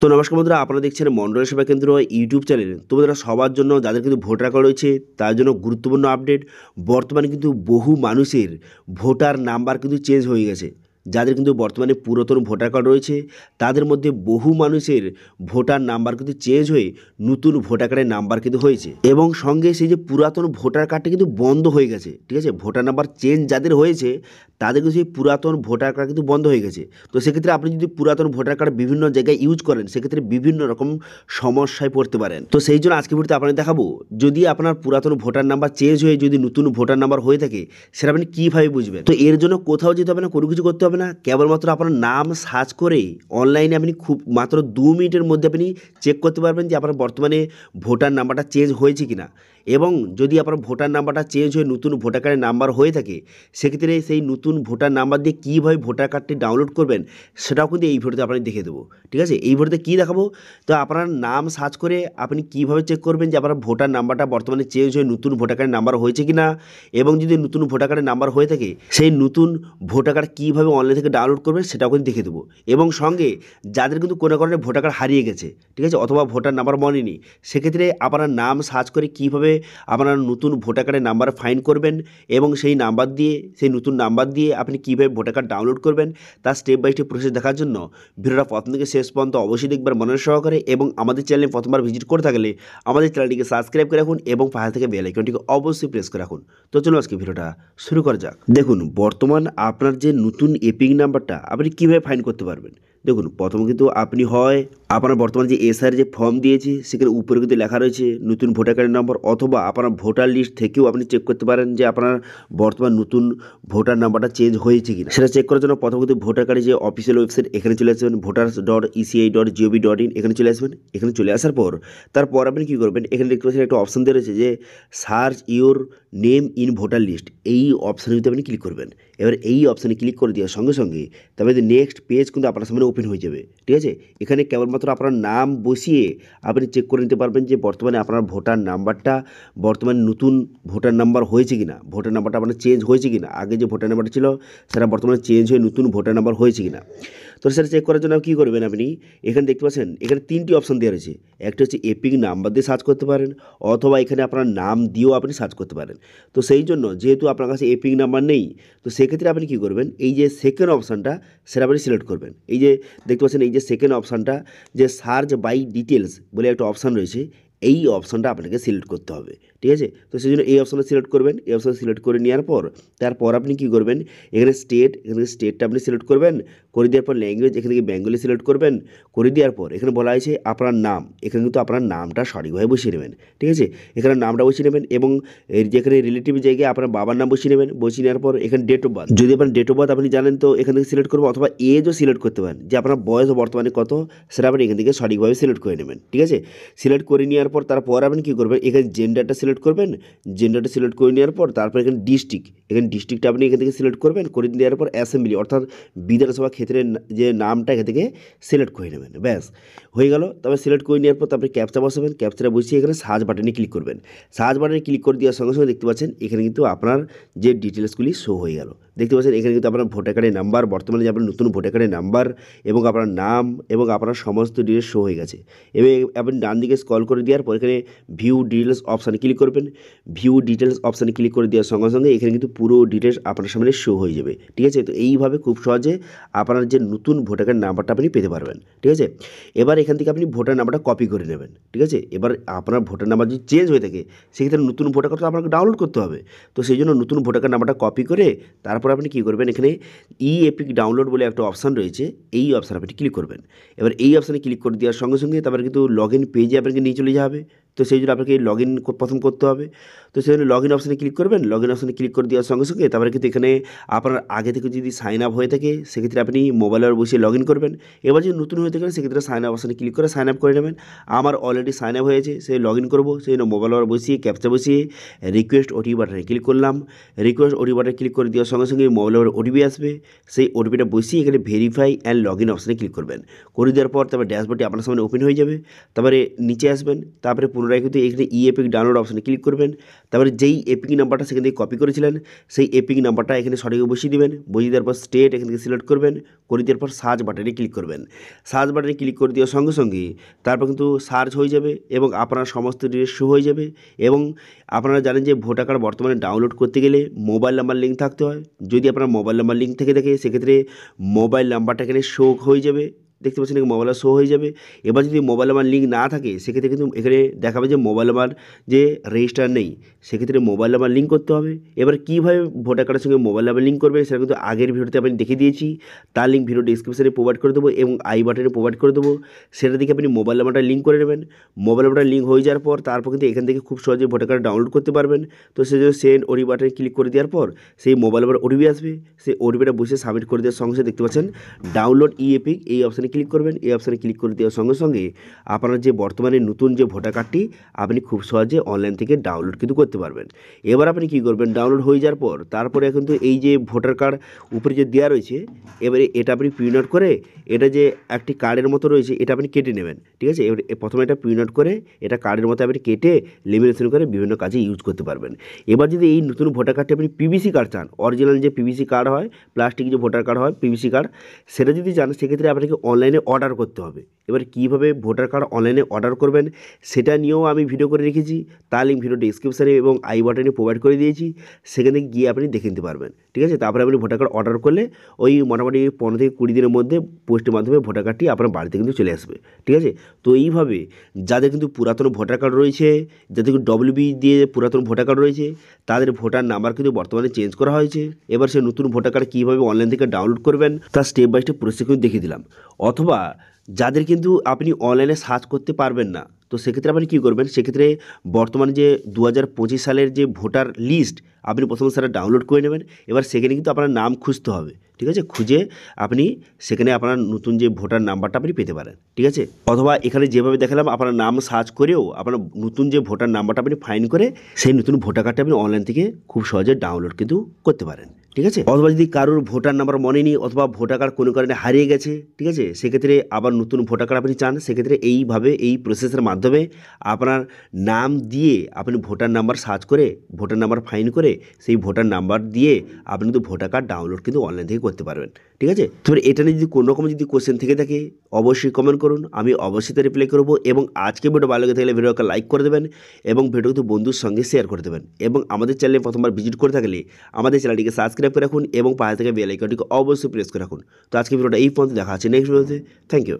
তো নমস্কার বন্ধুরা, আপনারা দেখছেন মন্ডল সেবা কেন্দ্র ইউটিউব চ্যানেল। তো বন্ধুরা, সবার জন্য যাদের কিন্তু ভোটার কার্ড রয়েছে তার জন্য গুরুত্বপূর্ণ আপডেট। বর্তমানে কিন্তু বহু মানুষের ভোটার নাম্বার কিন্তু চেঞ্জ হয়ে গেছে। যাদের কিন্তু বর্তমানে পুরাতন ভোটার কার্ড রয়েছে তাদের মধ্যে বহু মানুষের ভোটার নাম্বার কিন্তু চেঞ্জ হয়ে নতুন ভোটার কার্ডের নাম্বার কিন্তু হয়েছে, এবং সঙ্গে সেই যে পুরাতন ভোটার কার্ডটা কিন্তু বন্ধ হয়ে গেছে। ঠিক আছে, ভোটার নাম্বার চেঞ্জ যাদের হয়েছে তাদের কিন্তু সেই পুরাতন ভোটার কার্ড কিন্তু বন্ধ হয়ে গেছে। তো সেক্ষেত্রে আপনি যদি পুরাতন ভোটার কার্ড বিভিন্ন জায়গায় ইউজ করেন সেক্ষেত্রে বিভিন্ন রকম সমস্যায় পড়তে পারেন। তো সেই জন্য আজকে ভিডিওতে আপনাদের দেখাবো, যদি আপনার পুরাতন ভোটার নাম্বার চেঞ্জ হয়ে যদি নতুন ভোটার নাম্বার হয়ে থাকে সেটা আপনি কীভাবে বুঝবেন। তো এর জন্য কোথাও যেতে হবে না, কোনো কিছু করতে হবে না, কেবলমাত্র আপনার নাম সার্চ করে অনলাইনে আপনি খুব মাত্র 2 মিনিটের মধ্যে আপনি চেক করতে পারবেন যে আপনার বর্তমানে ভোটার নাম্বারটা চেঞ্জ হয়েছে কিনা। এবং যদি আপনার ভোটার নাম্বারটা চেঞ্জ হয়ে নতুন ভোটার কার্ডের নাম্বার হয়ে থাকে সেক্ষেত্রে সেই নতুন ভোটার নাম্বার দিয়ে কীভাবে ভোটার কার্ডটি ডাউনলোড করবেন সেটাও কিন্তু এই ভিডিওতে আপনাকে দেখে দেবো। ঠিক আছে, এই ভিডিওতে কী দেখাবো, তো আপনার নাম সার্চ করে আপনি কীভাবে চেক করবেন যে আপনার ভোটার নাম্বারটা বর্তমানে চেঞ্জ হয়ে নতুন ভোটার কার্ডের নাম্বার হয়েছে কিনা। এবং যদি নতুন ভোটার কার্ডের নাম্বার হয়ে থাকে সেই নতুন ভোটার কার্ড কীভাবে অনলাইন থেকে ডাউনলোড করবেন সেটাও কিন্তু দেখে দেবো। এবং সঙ্গে যাদের কিন্তু কোনো কারণে ভোটার কার্ড হারিয়ে গেছে, ঠিক আছে, অথবা ভোটার নাম্বার মনে নেই, সেক্ষেত্রে আপনার নাম সার্চ করে কীভাবে আপনার নতুন ভোটার কার্ডের নাম্বার ফাইন্ড করবেন এবং সেই নাম্বার দিয়ে সেই নতুন নাম্বার দিয়ে আপনি কীভাবে ভোটার কার্ড ডাউনলোড করবেন তার স্টেপ বাই স্টেপ প্রসেস দেখার জন্য ভিডিওটা প্রথম থেকে শেষ পর্যন্ত অবশ্যই দেখবার মনের সহকারে। এবং আমাদের চ্যানেলে প্রথমবার ভিজিট করে থাকলে আমাদের চ্যানেলটিকে সাবস্ক্রাইব করে রাখুন এবং পাশে থেকে বেল আইকনটিকে অবশ্যই প্রেস করে রাখুন। তো চলুন আজকে ভিডিওটা শুরু করা যাক। দেখুন, বর্তমান আপনার যে নতুন এপিং নাম্বারটা আপনি কীভাবে ফাইন্ড করতে পারবেন। দেখুন, প্রথমে কিন্তু আপনি হয় আপনার বর্তমান যে এসআর যে ফর্ম দিয়েছে সেখানে উপরে কিন্তু লেখা রয়েছে নতুন ভোটার কার্ডের নাম্বার, অথবা আপনার ভোটার লিস্ট থেকেও আপনি চেক করতে পারেন যে আপনার বর্তমান নতুন ভোটার নাম্বারটা চেঞ্জ হয়েছে কিনা। সেটা চেক করার জন্য প্রথমে কিন্তু ভোটার কার্ডের যে অফিসিয়াল ওয়েবসাইট এখানে চলে আসবেন, voters.eci.gov.in, এখানে চলে আসবেন। এখানে চলে আসার পর তারপর আপনি কী করবেন, এখানে দেখতে পাচ্ছেন একটা অপশান দেওয়া রয়েছে যে search your name in voter list. এই অপশানে যদি আপনি ক্লিক করবেন, এবার এই অপশানে ক্লিক করে দেওয়ার সঙ্গে সঙ্গে তারপরে নেক্সট পেজ কিন্তু আপনার সামনে ওপেন হয়ে যাবে। ঠিক আছে, এখানে কেবলমাত্র আপনার নাম বসিয়ে আপনি চেক করে নিতে পারবেন যে বর্তমানে আপনার ভোটার নাম্বারটা বর্তমানে নতুন ভোটার নাম্বার হয়েছে কিনা, ভোটার নাম্বারটা আপনার চেঞ্জ হয়েছে কিনা, আগে যে ভোটার নাম্বারটা ছিল সেটা বর্তমানে চেঞ্জ হয়ে নতুন ভোটার নাম্বার হয়েছে কিনা। তো সেটা চেক করার জন্য কী করবেন, আপনি এখানে দেখতে পাচ্ছেন এখানে 3টি অপশান দেওয়া রয়েছে। একটা হচ্ছে এপিং নাম্বার দিয়ে সার্চ করতে পারেন, অথবা এখানে আপনার নাম দিয়েও আপনি সার্চ করতে পারেন। তো সেই জন্য যেহেতু আপনার কাছে এপিং নাম্বার নেই, তো সেক্ষেত্রে আপনি কী করবেন, এই যে সেকেন্ড অপশানটা সেটা আপনি সিলেক্ট করবেন। এই যে দেখতে পাচ্ছেন এই যে সেকেন্ড অপশানটা যে সার্চ বাই ডিটেলস বলে একটা অপশান রয়েছে, এই অপশানটা আপনাকে সিলেক্ট করতে হবে। ঠিক আছে, তো সেই জন্য এই অপশানটা সিলেক্ট করবেন। এই অপশান সিলেক্ট করে নেওয়ার পর তারপর আপনি কী করবেন, এখানে এখান থেকে স্টেটটা আপনি সিলেক্ট করবেন। করে দেওয়ার পর ল্যাঙ্গুয়েজ এখান থেকে বেঙ্গলি সিলেক্ট করবেন। করে দেওয়ার পর এখানে বলা হয়েছে আপনার নাম, এখানে কিন্তু আপনার নামটা সঠিকভাবে বসিয়ে নেবেন। ঠিক আছে, এখানে নামটা বসিয়ে নেবেন এবং এর যেখানে রিলেটিভ জায়গায় আপনার বাবার নাম বসিয়ে নেবেন। বসিয়ে নেওয়ার পর এখানে ডেট অফ বার্থ, যদি আপনার ডেট অফ বার্থ আপনি জানেন তো এখান থেকে সিলেক্ট করবেন, অথবা এজও সিলেক্ট করতে পারেন যে আপনার বয়স বর্তমানে কত সেটা আপনি এখান থেকে সঠিকভাবে সিলেক্ট করে নেবেন। ঠিক আছে, সিলেক্ট করে নেওয়ার পর তারপর আপনি কী করবেন, এখানে জেন্ডারটা সিলেক্ট করবেন। জেন্ডারটা সিলেক্ট করে নেওয়ার পর তারপর এখানে ডিস্ট্রিক্টটা আপনি এখান থেকে সিলেক্ট করবেন। করে দেওয়ার পর অ্যাসেম্বলি অর্থাৎ বিধানসভা ক্ষেত্রের যে নামটা এখান থেকে সিলেক্ট করে নেবেন। ব্যাস হয়ে গেল। তবে সিলেক্ট করে নেওয়ার পর তারপরে ক্যাপচা বসাবেন। ক্যাপচাটা বসিয়ে এখানে সার্চ বাটনে ক্লিক করবেন। সার্চ বাটনে ক্লিক করে দেওয়ার সঙ্গে সঙ্গে দেখতে পাচ্ছেন এখানে কিন্তু আপনার যে ডিটেলসগুলি শো হয়ে গেল। দেখতে পাচ্ছেন এখানে কিন্তু আপনার ভোটার কার্ডের নাম্বার, বর্তমানে যে আপনার নতুন ভোটার কার্ডের নাম্বার এবং আপনার নাম এবং আপনার সমস্ত ডিটেলস শো হয়ে গেছে। এবং আপনি ডান দিকে স্ক্রল করে দেওয়ার পর এখানে ভিউ ডিটেলস অপশানে ক্লিক করবেন। ভিউ ডিটেলস অপশানে ক্লিক করে দেওয়ার সঙ্গে সঙ্গে এখানে কিন্তু পুরো ডিটেলস আপনার সামনে শো হয়ে যাবে। ঠিক আছে, তো এইভাবে খুব সহজে আপনার যে নতুন ভোটার কার্ড নাম্বারটা আপনি পেতে পারবেন। ঠিক আছে, এবার এখান থেকে আপনি ভোটার নাম্বারটা কপি করে নেবেন। ঠিক আছে, এবার আপনার ভোটার নাম্বার যদি চেঞ্জ হয়ে থাকে সেক্ষেত্রে নতুন ভোটার কার্ড তো আপনাকে ডাউনলোড করতে হবে। তো সেই জন্য নতুন ভোটার কার্ড নাম্বারটা কপি করে তারপর আপনি কী করবেন, এখানে ই এপিক ডাউনলোড বলে একটা অপশান রয়েছে, এই অপশানে আপনি ক্লিক করবেন। এবার এই অপশানে ক্লিক করে দেওয়ার সঙ্গে সঙ্গে তারপরে কিন্তু লগ ইন পেজে আপনাকে নিয়ে চলে যাবে। তো সেই জন্য আপনাকে লগ ইন প্রথম করতে হবে। তো সেই জন্য লগ ইন অপশানে ক্লিক করবেন। লগ ইন অপশানে ক্লিক করে দেওয়ার সঙ্গে সঙ্গে তারপরে কিন্তু এখানে আপনার আগে থেকে যদি সাইন আপ হয়ে থাকে সেক্ষেত্রে আপনি মোবাইলের বসে লগ ইন করবেন। এবার যদি নতুন হয়ে থাকে সেক্ষেত্রে সাইন আপ অপশানে ক্লিক করে সাইন আপ করে নেবেন। আমার অলরেডি সাইন আপ হয়েছে, সেই লগ ইন করবো, সেই জন্য মোবাইল নাম্বার বসিয়ে ক্যাপচা বসিয়ে রিকোয়েস্ট ওটিপি বাটনে ক্লিক করলাম। রিকোয়েস্ট ওটিপি বাটনে ক্লিক করে দেওয়ার সঙ্গে সঙ্গে মোবাইল নাম্বার ওটিপি আসবে। সেই ওটিপিটা বসিয়ে এখানে ভেরিফাই অ্যান্ড লগ ইন অপশানে ক্লিক করবেন। করে দেওয়ার পর তারপরে ড্যাশবোর্ডটি আপনার সামনে ওপেন হয়ে যাবে। তারপরে নিচে আসবেন, তারপরে পুনরায় কিন্তু এখানে ই এপিক ডাউনলোড অপশানে ক্লিক করবেন। তারপরে যেই এপিক নাম্বারটা সেখান থেকে কপি করেছিলেন সেই এপিক নাম্বারটা এখানে সঠিক বসিয়ে দেবেন। বসিয়ে দেওয়ার পর স্টেট এখান থেকে সিলেক্ট করবেন, করে দেওয়ার পর সার্চ বাটনে ক্লিক করবেন। সার্চ বাটনে ক্লিক করে দেওয়ার সঙ্গে সঙ্গে তারপর কিন্তু সার্চ হয়ে যাবে এবং আপনার সমস্ত ডিটেলস শো হয়ে যাবে। এবং আপনারা জানেন যে ভোটার কার্ড বর্তমানে ডাউনলোড করতে গেলে মোবাইল নাম্বার লিঙ্ক থাকতে হয়। যদি আপনার মোবাইল নাম্বার লিঙ্ক থেকে থাকে সেক্ষেত্রে মোবাইল নাম্বারটা এখানে শো হয়ে যাবে, দেখতে পাচ্ছেন এখানে মোবাইল শো হয়ে যাবে। এবার যদি মোবাইল নাম্বার লিঙ্ক না থাকে সেক্ষেত্রে কিন্তু এখানে দেখাবে যে মোবাইল নাম্বার যে রেজিস্টার নেই, সেক্ষেত্রে মোবাইল নাম্বার লিঙ্ক করতে হবে। এবার কীভাবে ভোটার কার্ডের সঙ্গে মোবাইল নাম্বার লিঙ্ক করবে সেটা কিন্তু আগের ভিডিওতে আমি দেখিয়ে দিয়েছি, তার লিঙ্ক ভিডিও ডিসক্রিপশনে প্রোভাইড করে দেবো এবং আই বাটনে প্রোভাইড করে দেবো। সেটা দিকে আপনি মোবাইল নাম্বারটা লিঙ্ক করে নেবেন। মোবাইল নাম্বারটা লিঙ্ক হয়ে যাওয়ার পর তারপর কিন্তু এখান থেকে খুব সহজে ভোটার কার্ড ডাউনলোড করতে পারবেন। তো সেই জন্য সেন্ড ওটিপি বাটনে ক্লিক করে দেওয়ার পর সেই মোবাইল নাম্বার ওটিপি আসবে, সেই ওটিপিটা বসে সাবমিট করে দেওয়ার সঙ্গে সঙ্গে দেখতে পাচ্ছেন ডাউনলোড ই এপিক, এই অপশানে ক্লিক করবেন। এই অপশানে ক্লিক করে দেওয়ার সঙ্গে সঙ্গে আপনার যে বর্তমানে নতুন যে ভোটার কার্ডটি আপনি খুব সহজে অনলাইন থেকে ডাউনলোড কিন্তু করতে পারবেন। এবার আপনি কী করবেন, ডাউনলোড হয়ে যাওয়ার পর তারপরে কিন্তু এই যে ভোটার কার্ড উপরে যে দেওয়া রয়েছে, এবারে এটা আপনি প্রিন্ট আউট করে এটা যে একটি কার্ডের মতো রয়েছে এটা আপনি কেটে নেবেন। ঠিক আছে, এবার প্রথমে এটা প্রিন্ট আউট করে এটা কার্ডের মতো আপনি কেটে লেমিনেশন করে বিভিন্ন কাজে ইউজ করতে পারবেন। এবার যদি এই নতুন ভোটার কার্ডটি আপনি পিভিসি কার্ড চান, অরিজিনাল যে পিভিসি কার্ড হয়, প্লাস্টিক যে ভোটার কার্ড হয় পিভিসি কার্ড, সেটা যদি চান সেক্ষেত্রে আপনাকে অনলাইনে অর্ডার করতে হবে। এবার কীভাবে ভোটার কার্ড অনলাইনে অর্ডার করবেন সেটা নিয়েও আমি ভিডিও করে রেখেছি, তার লিঙ্ক ভিডিও ডিসক্রিপশানে এবং আই বাটনে প্রোভাইড করে দিয়েছি, সেখানে গিয়ে আপনি দেখে নিতে পারবেন। ঠিক আছে, তারপরে আপনি ভোটার কার্ড অর্ডার করলে ওই মোটামুটি 15 থেকে 20 দিনের মধ্যে পোস্টের মাধ্যমে ভোটার কার্ডটি আপনার বাড়িতে কিন্তু চলে আসবে। ঠিক আছে, তো এইভাবে যাদের কিন্তু পুরাতন ভোটার কার্ড রয়েছে, যাদের কিন্তু ডব্লিউবি দিয়ে পুরাতন ভোটার কার্ড রয়েছে, তাদের ভোটার নাম্বার কিন্তু বর্তমানে চেঞ্জ করা হয়েছে। এবার সেই নতুন ভোটার কার্ড কীভাবে অনলাইন থেকে ডাউনলোড করবেন তার স্টেপ বাই স্টেপ প্রসেস কিন্তু দেখিয়ে দিলাম। অথবা যাদের কিন্তু আপনি অনলাইনে সার্চ করতে পারবেন না, তো সেক্ষেত্রে আপনি কী করবেন, সেক্ষেত্রে বর্তমানে যে 2025 সালের যে ভোটার লিস্ট আপনি প্রথমে সেটা ডাউনলোড করে নেবেন। এবার সেখানে কিন্তু আপনার নাম খুঁজতে হবে। ঠিক আছে, খুঁজে আপনি সেখানে আপনার নতুন যে ভোটার নাম্বারটা আপনি পেতে পারেন। ঠিক আছে, অথবা এখানে যেভাবে দেখালাম আপনার নাম সার্চ করেও আপনার নতুন যে ভোটার নাম্বারটা আপনি ফাইন্ড করে সেই নতুন ভোটার কার্ডটা আপনি অনলাইন থেকে খুব সহজে ডাউনলোড কিন্তু করতে পারেন। ঠিক আছে, অথবা যদি কারোর ভোটার নাম্বার মনে নেই অথবা ভোটার কার্ড কোনো কারণে হারিয়ে গেছে, ঠিক আছে, সেক্ষেত্রে আবার নতুন ভোটার কার্ড আপনি চান, সেক্ষেত্রে এইভাবে এই প্রসেসের মাধ্যমে আপনার নাম দিয়ে আপনি ভোটার নাম্বার সার্চ করে ভোটার নাম্বার ফাইন্ড করে সেই ভোটার নাম্বার দিয়ে আপনি কিন্তু ভোটার কার্ড ডাউনলোড কিন্তু অনলাইন থেকে করতে পারবেন। ঠিক আছে, তবে এটা নিয়ে যদি কোনো রকম যদি কোশ্চেন থেকে থাকে অবশ্যই কমেন্ট করুন, আমি অবশ্যই তার রিপ্লাই করবো। এবং আজকে ভিডিও ভালো লেগে থাকলে ভিডিওকে লাইক করে দেবেন এবং ভিডিও কিন্তু বন্ধুর সঙ্গে শেয়ার করে দেবেন। এবং আমাদের চ্যানেলে প্রথমবার ভিজিট করে থাকলে আমাদের চ্যানেলটিকে সাবস্ক্রাইব করে রাখুন এবং পাশে থেকে বেল আইকনটিকে অবশ্যই প্রেস করে রাখুন। তো আজকে ভিডিওটা এই পর্যন্ত, দেখা আছে নেক্সট ভিডিওতে। Thank you.